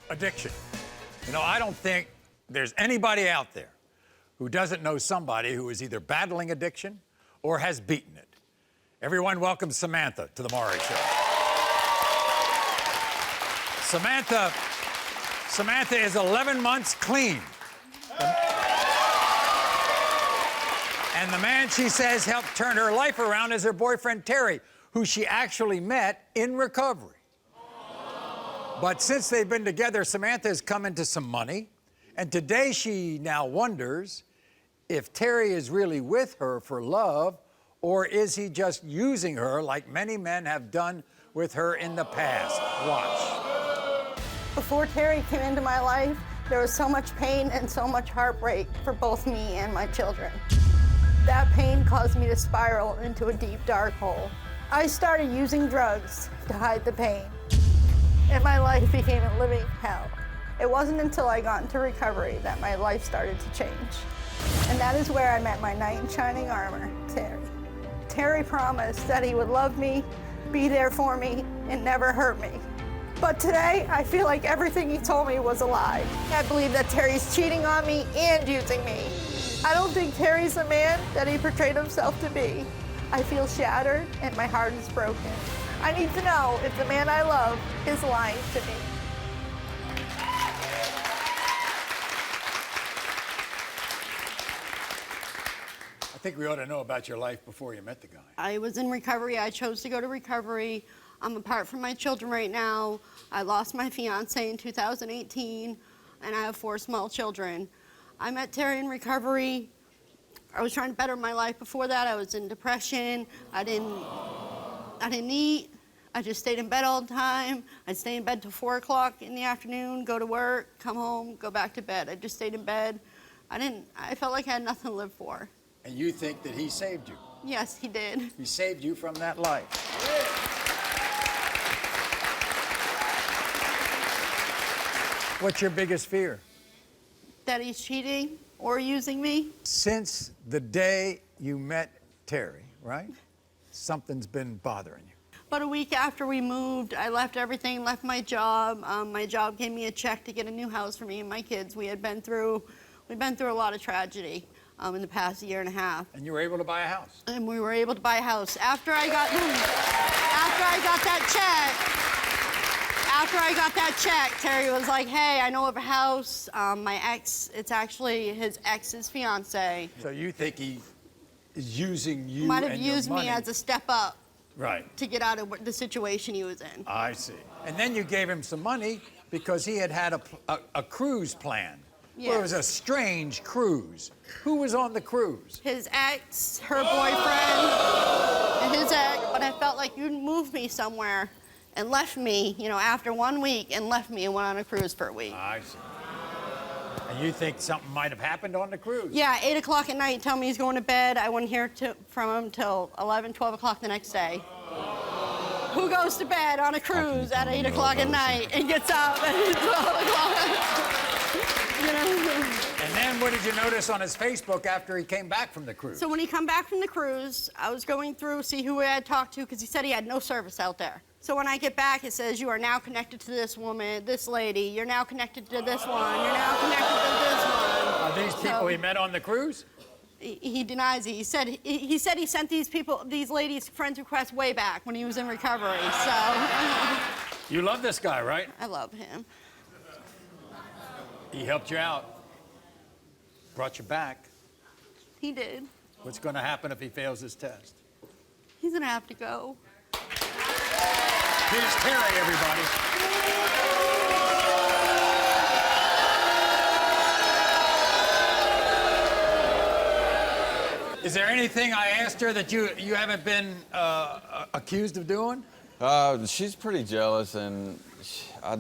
Addiction. You know, I don't think there's anybody out there who doesn't know somebody who is either battling addiction or has beaten it. Everyone welcome Samantha to the Maury Show. Samantha is 11 months clean. And the man she says helped turn her life around is her boyfriend, Terry, who she actually met in recovery. But since they've been together, Samantha has come into some money. And today she now wonders if Terry is really with her for love, or is he just using her like many men have done with her in the past? Watch. Before Terry came into my life, there was so much pain and so much heartbreak for both me and my children. That pain caused me to spiral into a deep, dark hole. I started using drugs to hide the pain, and my life became a living hell. It wasn't until I got into recovery that my life started to change. And that is where I met my knight in shining armor, Terry. Terry promised that he would love me, be there for me, and never hurt me. But today, I feel like everything he told me was a lie. I believe that Terry's cheating on me and using me. I don't think Terry's the man that he portrayed himself to be. I feel shattered and my heart is broken. I need to know if the man I love is lying to me. I think we ought to know about your life before you met the guy. I was in recovery. I chose to go to recovery. I'm apart from my children right now. I lost my fiance in 2018, and I have 4 small children. I met Terry in recovery. I was trying to better my life before that. I was in depression. I didn't eat. I just stayed in bed all the time. I'd stay in bed till 4 o'clock in the afternoon, go to work, come home, go back to bed. I just stayed in bed. I felt like I had nothing to live for. And you think that he saved you? Yes, he did. He saved you from that life. What's your biggest fear? That he's cheating or using me. Since the day you met Terry, right? Something's been bothering you. About a week after we moved, I left everything, left my job. My job gave me a check to get a new house for me and my kids. We'd been through a lot of tragedy in the past year and a half. And you were able to buy a house. And we were able to buy a house. After I got that check, Terry was like, hey, I know of a house. My ex, it's actually his ex's fiance. So you think he is using you Might have and your used money. me as a step up. Right. To get out of the situation he was in. I see. And then you gave him some money because he had a cruise plan. Yes. Well, it was a strange cruise. Who was on the cruise? His ex, her boyfriend, and his ex. But I felt like you moved me somewhere and left me, you know, after 1 week and left me and went on a cruise for a week. I see. And you think something might have happened on the cruise? Yeah, 8 o'clock at night, tell me he's going to bed. I wouldn't hear from him till 11, 12 o'clock the next day. Who goes to bed on a cruise at 8 o'clock at night and gets up at 12 o'clock? You know? And then what did you notice on his Facebook after he came back from the cruise? So when he come back from the cruise, I was going through, see who I had talked to, because he said he had no service out there. So when I get back, it says, you are now connected to this woman, this lady. You're now connected to this one. You're now connected to this one. Are these people he met on the cruise? He denies it. He said he sent these ladies friends requests way back when he was in recovery, so. You love this guy, right? I love him. He helped you out, brought you back. He did. What's going to happen if he fails his test? He's gonna have to go. Here's Terry, everybody. Is there anything I asked her that you haven't been accused of doing? She's pretty jealous, and I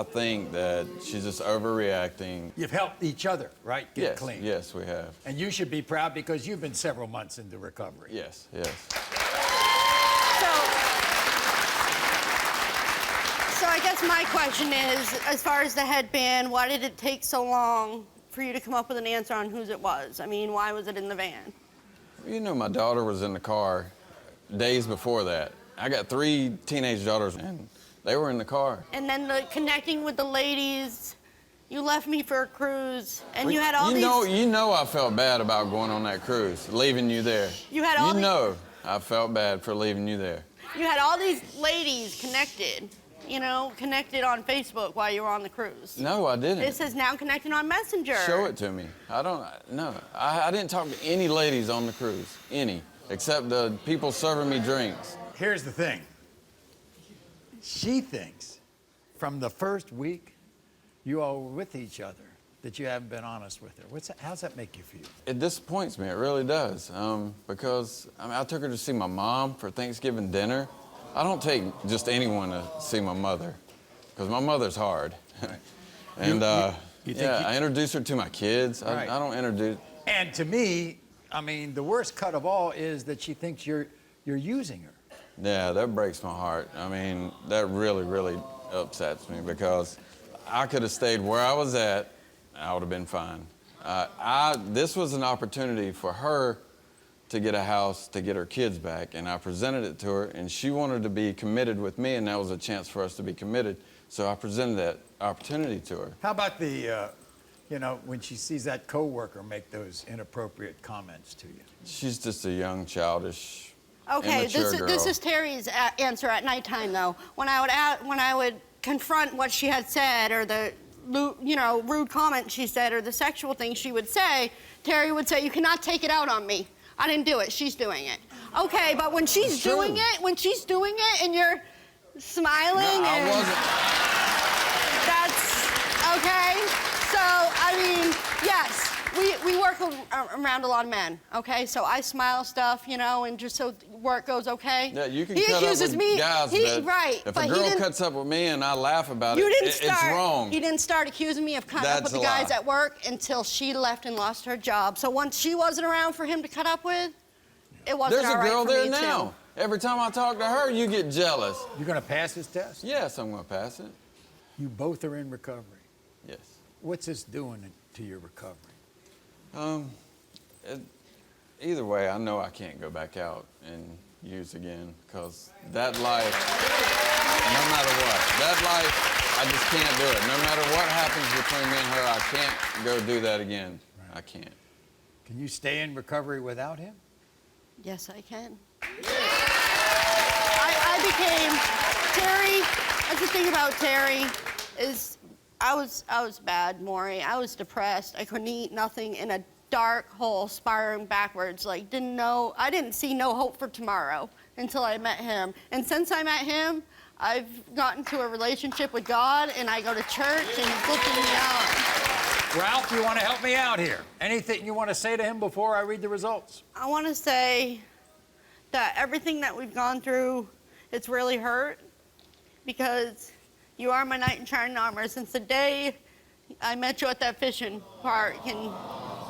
think that she's just overreacting. You've helped each other, right? Get clean. Yes, we have. And you should be proud because you've been several months into recovery. Yes, yes. So I guess my question is, as far as the headband, why did it take so long for you to come up with an answer on whose it was? I mean, why was it in the van? You know, my daughter was in the car days before that. I got 3 teenage daughters, and They were in the car. And then the connecting with the ladies. You left me for a cruise, and you had all these... You know I felt bad about going on that cruise, leaving you there. You had all You know I felt bad for leaving you there. You had all these ladies connected, you know, connected on Facebook while you were on the cruise. No, I didn't. It says now connected on Messenger. Show it to me. I didn't talk to any ladies on the cruise, any, except the people serving me drinks. Here's the thing. She thinks from the first week you all were with each other that you haven't been honest with her. How's that make you feel? It disappoints me, it really does, because I took her to see my mom for Thanksgiving dinner. I don't take just anyone to see my mother, because my mother's hard. Right. And I introduce her to my kids. Right. I don't introduce... And to me, I mean, the worst cut of all is that she thinks you're using her. Yeah, that breaks my heart. I mean, that really, really upsets me, because I could have stayed where I was at, I would have been fine. This was an opportunity for her to get a house, to get her kids back, and I presented it to her, and she wanted to be committed with me, and that was a chance for us to be committed, so I presented that opportunity to her. How about the, you know, when she sees that coworker make those inappropriate comments to you? She's just a young, childish, Okay, immature girl. this is Terry's answer at nighttime, though. When I would confront what she had said, or the rude comment she said, or the sexual thing she would say, Terry would say, "You cannot take it out on me. I didn't do it. She's doing it." Okay, but when she's doing it, and you're smiling, No, I and wasn't. that's okay. So I mean, yes. We work around a lot of men, okay? So I smile stuff, you know, and just so work goes okay. Yeah, you can he cut accuses up with me, guys, right, if but a girl cuts up with me and I laugh about it, it's wrong. He didn't start accusing me of cutting up with the guys at work until she left and lost her job. So once she wasn't around for him to cut up with, it wasn't all right for me, There's a girl there now. too. Every time I talk to her, you get jealous. You're going to pass this test? Yes, I'm going to pass it. You both are in recovery. Yes. What's this doing to your recovery? Either way, I know I can't go back out and use again, because that life, no matter what, that life, I just can't do it. No matter what happens between me and her, I can't go do that again. Right. I can't. Can you stay in recovery without him? Yes, I can. I became Terry. That's the thing about Terry is I was bad, Maury. I was depressed. I couldn't eat, nothing, in a dark hole, spiraling backwards. Like, I didn't see no hope for tomorrow until I met him. And since I met him, I've gotten to a relationship with God, and I go to church, and he's lifting me up. Ralph, you want to help me out here? Anything you want to say to him before I read the results? I want to say that everything that we've gone through, it's really hurt, because you are my knight in shining armor. Since the day I met you at that fishing park, and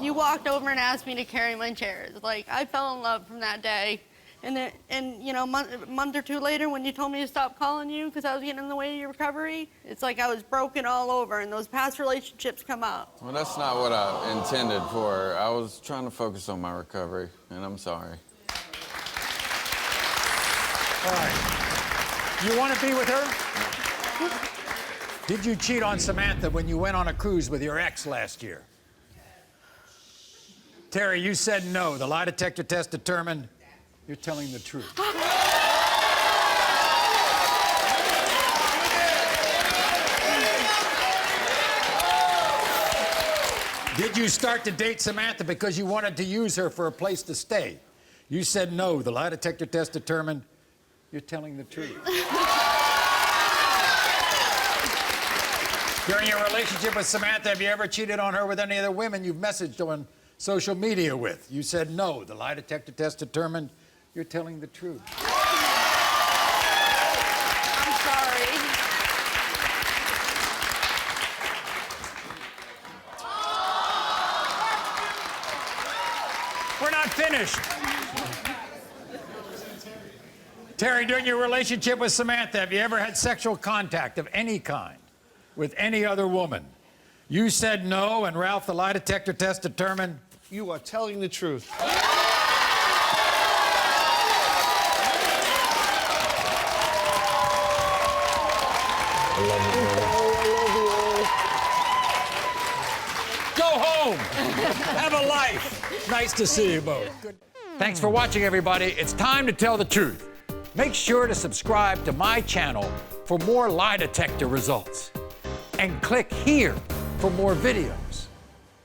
you walked over and asked me to carry my chairs. Like, I fell in love from that day. And you know, a month or two later, when you told me to stop calling you because I was getting in the way of your recovery, it's like I was broken all over, and those past relationships come up. Well, that's not what I intended for. I was trying to focus on my recovery, and I'm sorry. All right. You want to be with her? Did you cheat on Samantha when you went on a cruise with your ex last year? Terry, you said no. The lie detector test determined you're telling the truth. Did you start to date Samantha because you wanted to use her for a place to stay? You said no. The lie detector test determined you're telling the truth. During your relationship with Samantha, have you ever cheated on her with any other women you've messaged on social media with? You said no. The lie detector test determined you're telling the truth. I'm sorry. We're not finished. Terry, during your relationship with Samantha, have you ever had sexual contact of any kind with any other woman? You said no, and Ralph, the lie detector test determined you are telling the truth. I love you, brother. Go home. Have a life. Nice to see you both. Thanks for watching, everybody. it's time to tell the truth. Make sure to subscribe to my channel for more lie detector results. And click here for more videos.